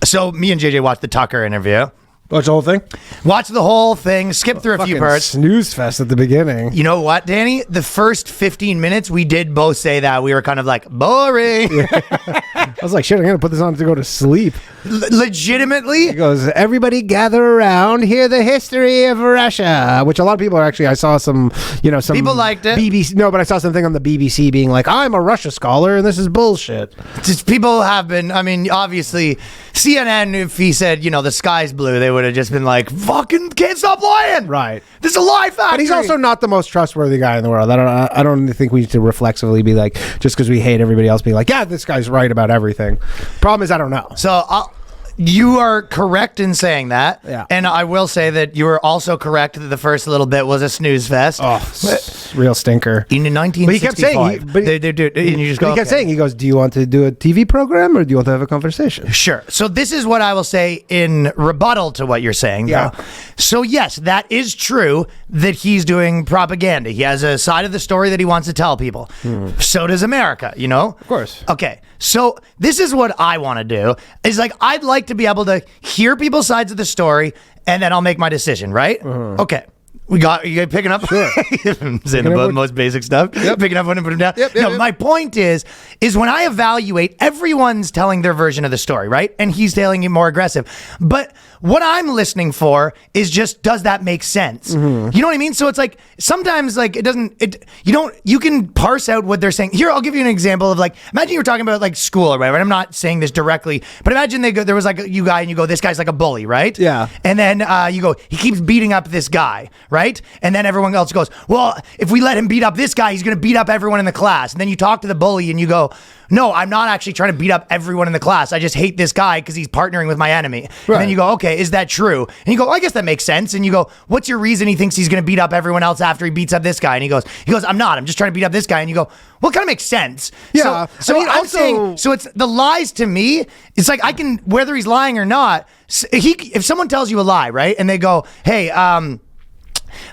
So me and JJ watched the Tucker interview. Watch the whole thing? Watch the whole thing, skip through a few parts. Snooze fest at the beginning. You know what, Danny? The first 15 minutes, we did both say that. We were kind of like, boring. I was like, shit, I'm going to put this on to go to sleep. Legitimately? He goes, everybody gather around, hear the history of Russia, which a lot of people are actually, I saw some, some people liked it. BBC, no, but I saw something on the BBC being like, I'm a Russia scholar and this is bullshit. Just people have been, obviously, CNN, if he said, the sky's blue, they would have just been like, fucking can't stop lying. Right. This is a lie factory. But he's also not the most trustworthy guy in the world. I don't think we need to reflexively be like, just because we hate everybody else, be like, yeah, this guy's right about everything. Problem is, I don't know. So you are correct in saying that. Yeah. And I will say that you were also correct that the first little bit was a snooze fest. Oh, real stinker. In 1965. But he kept saying, he kept saying, he goes, do you want to do a TV program or do you want to have a conversation? Sure. So this is what I will say in rebuttal to what you're saying. Yeah. Though. So yes, that is true that he's doing propaganda. He has a side of the story that he wants to tell people. So does America, Of course. Okay. So this is what I want to do is like, I'd like to be able to hear people's sides of the story and then I'll make my decision, right? Okay. You picking up? Sure. Saying the most basic stuff. Yep. Picking up when I put them down. Yep. My point is when I evaluate, everyone's telling their version of the story, right? And he's telling it more aggressive. But what I'm listening for is just, does that make sense? You know what I mean? So it's like, sometimes like you can parse out what they're saying. Here, I'll give you an example of like, imagine you were talking about like school or whatever. And I'm not saying this directly, but imagine there was like you guy and you go, this guy's like a bully, right? Yeah. And then you go, he keeps beating up this guy, right? And then everyone else goes, well, if we let him beat up this guy, he's going to beat up everyone in the class. And then you talk to the bully and you go, no, I'm not actually trying to beat up everyone in the class. I just hate this guy because he's partnering with my enemy. Right. And then you go, okay, is that true? And you go, I guess that makes sense. And you go, what's your reason he thinks he's going to beat up everyone else after he beats up this guy? And he goes, I'm not. I'm just trying to beat up this guy. And you go, well, it kind of makes sense. Yeah. So I'm saying, so it's the lies to me. It's like, I can, whether he's lying or not, if someone tells you a lie, right? And they go, hey,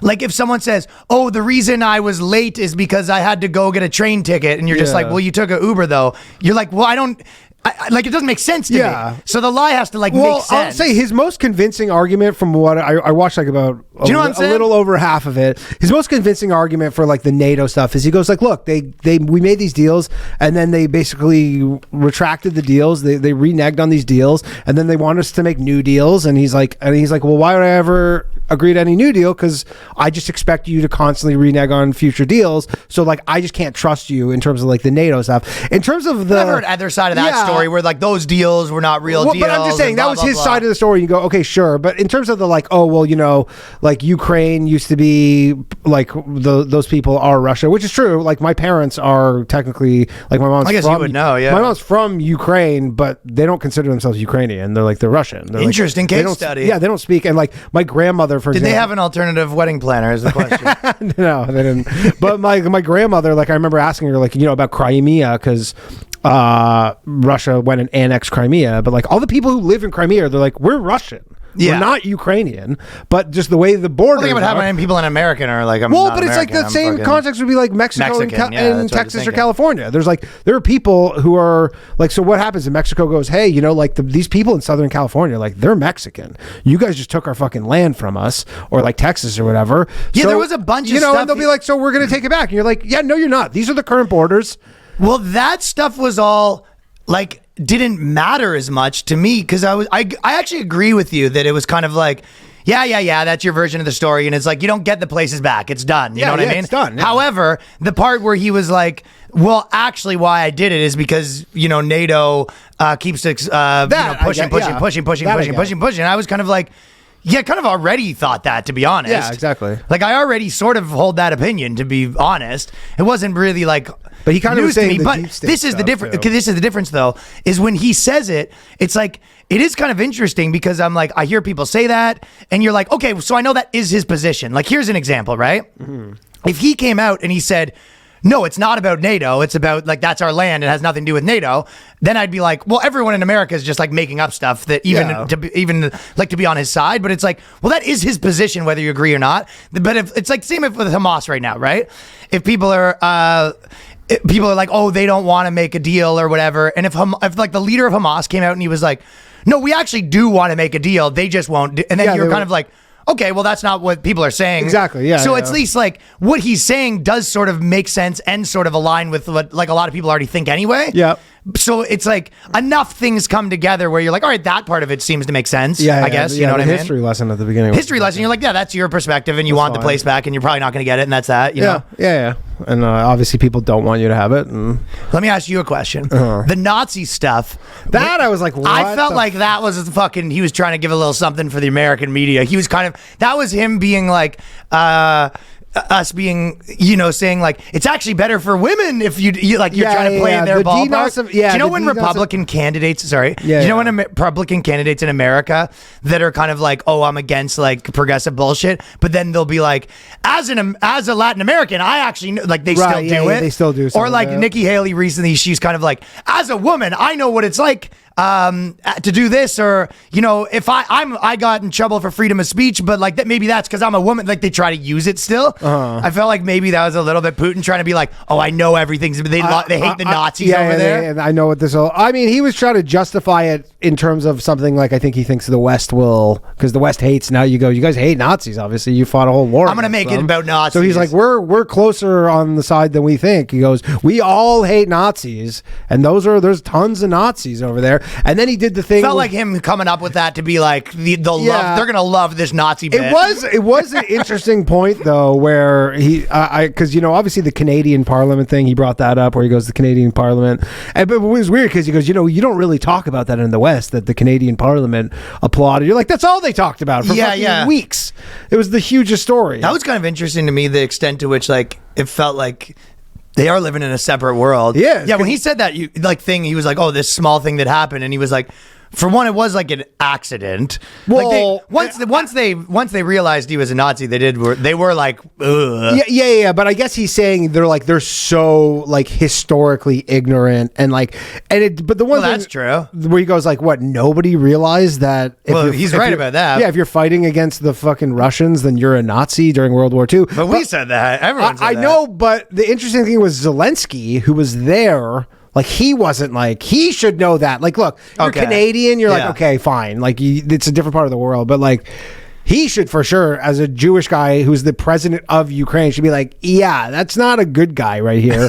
like if someone says, oh, the reason I was late is because I had to go get a train ticket. And you're just like, well, you took an Uber though. You're like, well, it doesn't make sense to me. So the lie has to make sense. I'll say his most convincing argument from what I watched like about a little over half of it. His most convincing argument for like the NATO stuff is he goes like, look, we made these deals and then they basically retracted the deals. They reneged on these deals and then they want us to make new deals. And he's like, well, why would I ever agree to any new deal? Because I just expect you to constantly renege on future deals. So like, I just can't trust you in terms of like the NATO stuff. In terms of I've heard other side of that story where like those deals were not real deals. But I'm just saying that was his side of the story. You go, okay, sure. But in terms of the like, oh, well, like Ukraine used to be like those people are Russia, which is true. Like my parents are technically like my mom's. I guess you would know, yeah. My mom's from Ukraine, but they don't consider themselves Ukrainian. They're Russian. They're interesting case study. Yeah, they don't speak. And like my grandmother, for example. Did they have an alternative wedding planner? Is the question. No, they didn't. But my grandmother, like I remember asking her, like about Crimea because Russia went and annexed Crimea, but like all the people who live in Crimea, they're like, we're Russian. Yeah. We're not Ukrainian, but just the way the borders. Think about how many people in American are like, I'm well, not but it's American, like the same context would be like Mexico and Texas or California. There are people who are like, so what happens in Mexico goes, hey, like these people in Southern California, like they're Mexican. You guys just took our fucking land from us, or like Texas or whatever. Yeah, so, there was a bunch of stuff. And they'll be like, so we're going to take it back. And you're like, yeah, no, you're not. These are the current borders. Well, that stuff was all like didn't matter as much to me because I actually agree with you that it was kind of like, yeah, that's your version of the story, and it's like you don't get the places back. It's done. You know what I mean? It's done. Yeah. However, the part where he was like, well, actually, why I did it is because NATO keeps pushing. And I was kind of like, yeah, kind of already thought that, to be honest. Yeah, exactly. Like I already sort of hold that opinion, to be honest. It wasn't really like. But he kind of was saying me, but this is the difference. This is the difference, though, is when he says it, it's like it is kind of interesting because I'm like, I hear people say that, and you're like, okay, so I know that is his position. Like, here's an example, right? Mm-hmm. If he came out and he said, no, it's not about NATO. It's about like that's our land. It has nothing to do with NATO. Then I'd be like, well, everyone in America is just like making up stuff that to be on his side. But it's like, well, that is his position, whether you agree or not. But if it's like same with Hamas right now, right? If people are like, oh, they don't want to make a deal or whatever, and if like the leader of Hamas came out and he was like, no, we actually do want to make a deal. They just won't. And then you're kind of like, okay, well, that's not what people are saying. Exactly, yeah. So at least like what he's saying does sort of make sense and sort of align with what like a lot of people already think anyway. Yeah. So it's like enough things come together where you're like, all right, that part of it seems to make sense. I guess. You know what I mean? History lesson at the beginning. History lesson. You're like, yeah, that's your perspective, and you want the place back, and you're probably not going to get it, and that's that. You know? Yeah. And obviously, people don't want you to have it. And let me ask you a question. The Nazi stuff. I was like, what I felt like that was fucking. He was trying to give a little something for the American media. He was kind of. That was him being like. Us being, saying like it's actually better for women if you're trying to play in their ballpark. Do you know when Republican candidates? Sorry, do you know when Republican candidates in America that are kind of like, oh, I'm against like progressive bullshit, but then they'll be like, as a Latin American, I actually know, like they still do it. They still do. Or like Nikki Haley recently, she's kind of like, as a woman, I know what it's like. To do this, or if I got in trouble for freedom of speech, but like that maybe that's because I'm a woman. Like they try to use it still. I felt like maybe that was a little bit Putin trying to be like, oh, I know everything. They hate the Nazis over there. And I know what this all. I mean, he was trying to justify it in terms of something like I think he thinks the West will, because the West hates. Now you guys hate Nazis. Obviously, you fought a whole war. I'm gonna make it about Nazis. So he's like, we're closer on the side than we think. He goes, we all hate Nazis, and there's tons of Nazis over there. And then he did the thing. Felt like him coming up with that to be like love. They're gonna love this Nazi bit. It was an interesting point though, where he because obviously the Canadian Parliament thing, he brought that up where he goes the Canadian Parliament, but it was weird because he goes, you don't really talk about that in the West, that the Canadian Parliament applauded. You're like, that's all they talked about for fucking weeks. It was the hugest story. That was kind of interesting to me, the extent to which like it felt like they are living in a separate world. Yeah. When he said that, he was like, "Oh, this small thing that happened," and he was like, "For one, it was like an accident." Well, like once they realized he was a Nazi, they were like, ugh. Yeah. But I guess he's saying they're so like historically ignorant and like but the one thing that's true where he goes like, what, nobody realized that? He's right about that. Yeah, if you're fighting against the fucking Russians, then you're a Nazi during World War II. But we said that. Everyone said that. I know, but the interesting thing was Zelensky, who was there. Like, he wasn't like, he should know that. Like, look, you're Canadian, you're like, okay, fine. Like, it's a different part of the world. But, like, he should for sure, as a Jewish guy who's the president of Ukraine, should be like, yeah, that's not a good guy right here.